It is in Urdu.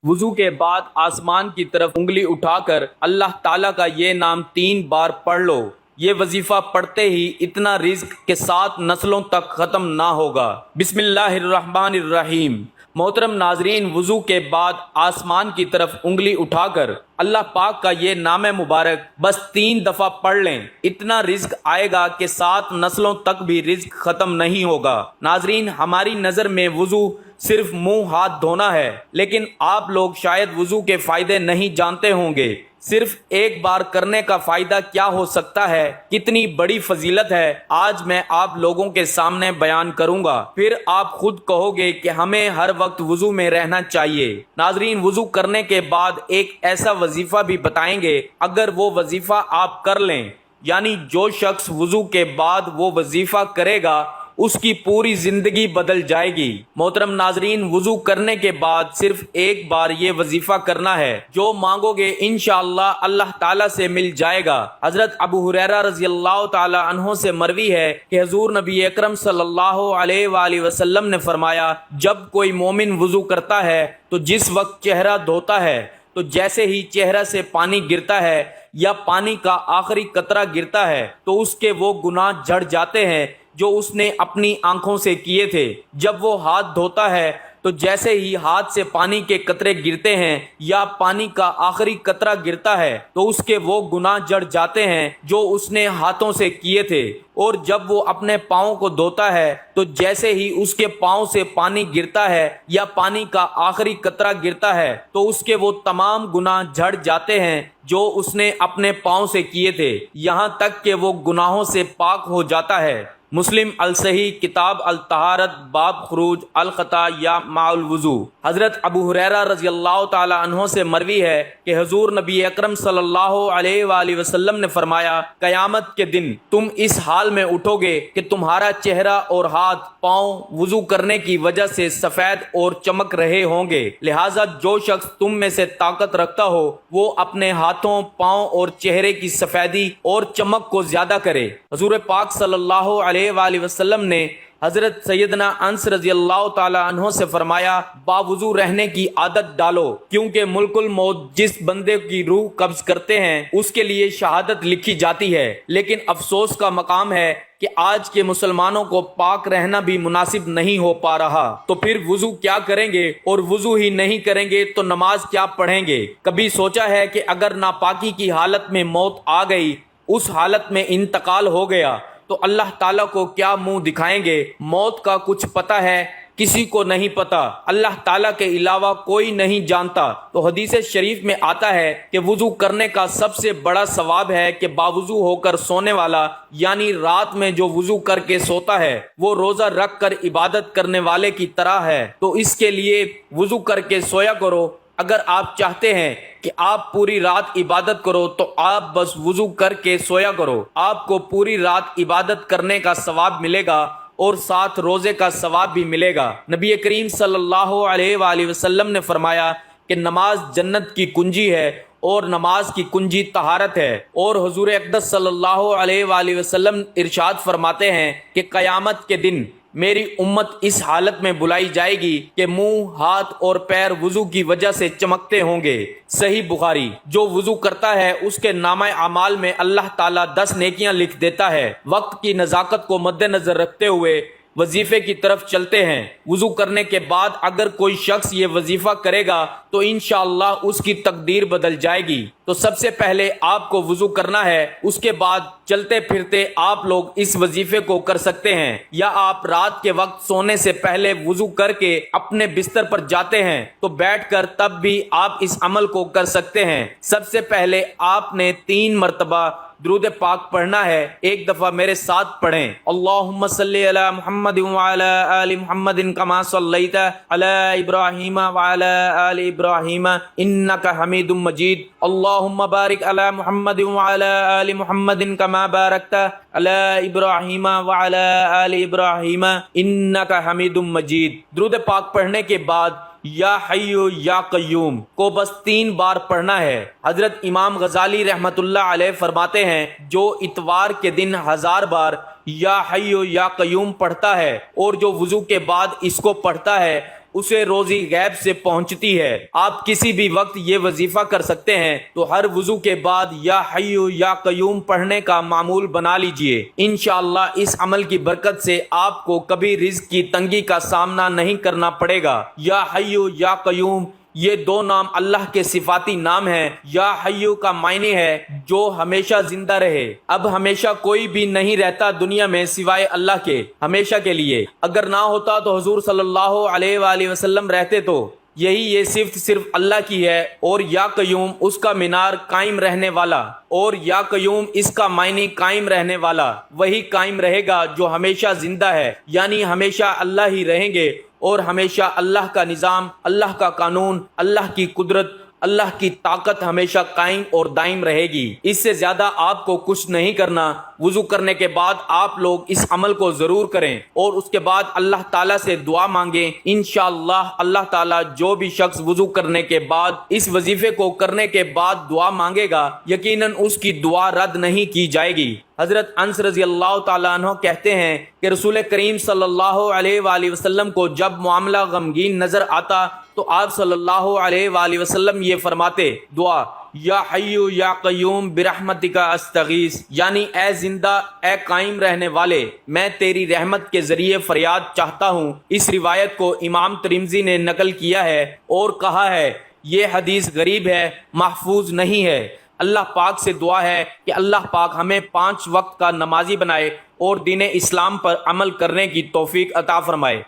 وضو کے بعد آسمان کی طرف انگلی اٹھا کر اللہ تعالیٰ کا یہ نام 3 بار پڑھ لو۔ یہ وظیفہ پڑھتے ہی اتنا رزق کہ 7 نسلوں تک ختم نہ ہوگا۔ بسم اللہ الرحمن الرحیم۔ محترم ناظرین، وضو کے بعد آسمان کی طرف انگلی اٹھا کر اللہ پاک کا یہ نام مبارک بس 3 دفعہ پڑھ لیں، اتنا رزق آئے گا کہ 7 نسلوں تک بھی رزق ختم نہیں ہوگا۔ ناظرین، ہماری نظر میں وضو صرف منہ ہاتھ دھونا ہے، لیکن آپ لوگ شاید وضو کے فائدے نہیں جانتے ہوں گے۔ صرف ایک بار کرنے کا فائدہ کیا ہو سکتا ہے، کتنی بڑی فضیلت ہے، آج میں آپ لوگوں کے سامنے بیان کروں گا، پھر آپ خود کہو گے کہ ہمیں ہر وقت وضو میں رہنا چاہیے۔ ناظرین، وضو کرنے کے بعد ایک ایسا وظیفہ بھی بتائیں گے، اگر وہ وظیفہ آپ کر لیں، یعنی جو شخص وضو کے بعد وہ وظیفہ کرے گا اس کی پوری زندگی بدل جائے گی۔ محترم ناظرین، وضو کرنے کے بعد صرف ایک بار یہ وظیفہ کرنا ہے، جو مانگو گے انشاءاللہ اللہ تعالیٰ سے مل جائے گا۔ حضرت ابو ہریرہ رضی اللہ تعالی عنہ سے مروی ہے کہ حضور نبی اکرم صلی اللہ علیہ وآلہ وسلم نے فرمایا، جب کوئی مومن وضو کرتا ہے تو جس وقت چہرہ دھوتا ہے تو جیسے ہی چہرہ سے پانی گرتا ہے یا پانی کا آخری قطرہ گرتا ہے تو اس کے وہ گناہ جھڑ جاتے ہیں جو اس نے اپنی آنکھوں سے کیے تھے۔ جب وہ ہاتھ دھوتا ہے تو جیسے ہی ہاتھ سے پانی کے قطرے گرتے ہیں یا پانی کا آخری قطرہ گرتا ہے تو اس کے وہ گناہ جڑ جاتے ہیں جو اس نے ہاتھوں سے کیے تھے۔ اور جب وہ اپنے پاؤں کو دھوتا ہے تو جیسے ہی اس کے پاؤں سے پانی گرتا ہے یا پانی کا آخری قطرہ گرتا ہے تو اس کے وہ تمام گناہ جھڑ جاتے ہیں جو اس نے اپنے پاؤں سے کیے تھے، یہاں تک کہ وہ گناہوں سے پاک ہو جاتا ہے۔ مسلم الصحیح کتاب الطہارت باب خروج الخطا یا مع الوضو۔ حضرت ابو ہریرہ رضی اللہ تعالی عنہ سے مروی ہے کہ حضور نبی اکرم صلی اللہ علیہ وآلہ وسلم نے فرمایا، قیامت کے دن تم اس حال میں اٹھو گے کہ تمہارا چہرہ اور ہاتھ پاؤں وضو کرنے کی وجہ سے سفید اور چمک رہے ہوں گے، لہٰذا جو شخص تم میں سے طاقت رکھتا ہو وہ اپنے ہاتھوں، پاؤں اور چہرے کی سفیدی اور چمک کو زیادہ کرے۔ حضور پاک صلی اللہ علیہ وآلہ وسلم نے حضرت سیدنا انس رضی اللہ تعالی عنہ سے فرمایا، باوضو رہنے کی عادت ڈالو، کیونکہ ملک الموت جس بندے کی روح قبض کرتے ہیں اس کے لیے شہادت لکھی جاتی ہے، لیکن افسوس کا مقام ہے کہ آج کے مسلمانوں کو پاک رہنا بھی مناسب نہیں ہو پا رہا، تو پھر وضو کیا کریں گے؟ اور وضو ہی نہیں کریں گے تو نماز کیا پڑھیں گے؟ کبھی سوچا ہے کہ اگر ناپاکی کی حالت میں موت آ گئی، اس حالت میں انتقال ہو گیا تو اللہ تعالیٰ کو کیا منہ دکھائیں گے؟ موت کا کچھ پتہ ہے؟ کسی کو نہیں پتا، اللہ تعالیٰ کے علاوہ کوئی نہیں جانتا۔ تو حدیث شریف میں آتا ہے کہ وضو کرنے کا سب سے بڑا ثواب ہے کہ باوضو ہو کر سونے والا، یعنی رات میں جو وضو کر کے سوتا ہے وہ روزہ رکھ کر عبادت کرنے والے کی طرح ہے، تو اس کے لیے وضو کر کے سویا کرو۔ اگر آپ چاہتے ہیں کہ آپ پوری رات عبادت کرو تو آپ بس وضو کر کے سویا کرو، آپ کو پوری رات عبادت کرنے کا ثواب ملے گا اور ساتھ روزے کا ثواب بھی ملے گا۔ نبی کریم صلی اللہ علیہ وآلہ وسلم نے فرمایا کہ نماز جنت کی کنجی ہے اور نماز کی کنجی طہارت ہے، اور حضور اقدس صلی اللہ علیہ وآلہ وسلم ارشاد فرماتے ہیں کہ قیامت کے دن میری امت اس حالت میں بلائی جائے گی کہ منہ، ہاتھ اور پیر وضو کی وجہ سے چمکتے ہوں گے۔ صحیح بخاری۔ جو وضو کرتا ہے اس کے نامہ اعمال میں اللہ تعالیٰ 10 نیکیاں لکھ دیتا ہے۔ وقت کی نزاکت کو مد نظر رکھتے ہوئے وظیفے کی طرف چلتے ہیں۔ وضو کرنے کے بعد اگر کوئی شخص یہ وظیفہ کرے گا تو انشاءاللہ اس کی تقدیر بدل جائے گی۔ تو سب سے پہلے آپ کو وضو کرنا ہے، اس کے بعد چلتے پھرتے آپ لوگ اس وظیفے کو کر سکتے ہیں، یا آپ رات کے وقت سونے سے پہلے وضو کر کے اپنے بستر پر جاتے ہیں تو بیٹھ کر تب بھی آپ اس عمل کو کر سکتے ہیں۔ سب سے پہلے آپ نے 3 مرتبہ درود پاک پڑھنا ہے۔ ایک دفعہ میرے ساتھ پڑھیں، اللہم صلی علی محمد وعلی آل محمد کما صلیت علی ابراہیم وعلی آل ابراہیم انک حمید مجید، اللہم بارک علی محمد وعلی آل محمد کما بارکت علی ابراہیم وعلی آل ابراہیم انک حمید مجید۔ درود پاک پڑھنے کے بعد یا حی یا قیوم کو بس 3 بار پڑھنا ہے۔ حضرت امام غزالی رحمت اللہ علیہ فرماتے ہیں، جو اتوار کے دن 1000 بار یا حی یا قیوم پڑھتا ہے اور جو وضو کے بعد اس کو پڑھتا ہے اسے روزی غیب سے پہنچتی ہے۔ آپ کسی بھی وقت یہ وظیفہ کر سکتے ہیں تو ہر وضو کے بعد یا حی یا قیوم پڑھنے کا معمول بنا لیجئے۔ انشاءاللہ اس عمل کی برکت سے آپ کو کبھی رزق کی تنگی کا سامنا نہیں کرنا پڑے گا۔ یا حی یا قیوم یہ دو نام اللہ کے صفاتی نام ہیں۔ یا حیو کا معنی ہے جو ہمیشہ زندہ رہے۔ اب ہمیشہ کوئی بھی نہیں رہتا دنیا میں سوائے اللہ کے، ہمیشہ کے لیے۔ اگر نہ ہوتا تو حضور صلی اللہ علیہ وآلہ وسلم رہتے تو۔ یہی یہ صفت صرف اللہ کی ہے۔ اور یا قیوم اس کا مینار قائم رہنے والا، اور یا قیوم اس کا معنی قائم رہنے والا، وہی قائم رہے گا جو ہمیشہ زندہ ہے، یعنی ہمیشہ اللہ ہی رہیں گے، اور ہمیشہ اللہ کا نظام، اللہ کا قانون، اللہ کی قدرت، اللہ کی طاقت ہمیشہ قائم اور دائم رہے گی۔ اس سے زیادہ آپ کو کچھ نہیں کرنا۔ وضو کرنے کے بعد آپ لوگ اس عمل کو ضرور کریں اور اس کے بعد اللہ تعالیٰ سے دعا مانگیں۔ انشاءاللہ اللہ تعالیٰ جو بھی شخص وضو کرنے کے بعد اس وظیفے کو کرنے کے بعد دعا مانگے گا، یقیناً اس کی دعا رد نہیں کی جائے گی۔ حضرت انس رضی اللہ تعالیٰ عنہ کہتے ہیں کہ رسول کریم صلی اللہ علیہ وآلہ وسلم کو جب معاملہ غمگین نظر آتا تو آپ صلی اللہ علیہ وآلہ وسلم یہ فرماتے، دعا یا حی یا قیوم برحمتک استغیث، یعنی اے زندہ اے قائم رہنے والے، میں تیری رحمت کے ذریعے فریاد چاہتا ہوں۔ اس روایت کو امام ترمذی نے نقل کیا ہے اور کہا ہے یہ حدیث غریب ہے، محفوظ نہیں ہے۔ اللہ پاک سے دعا ہے کہ اللہ پاک ہمیں 5 وقت کا نمازی بنائے اور دین اسلام پر عمل کرنے کی توفیق عطا فرمائے۔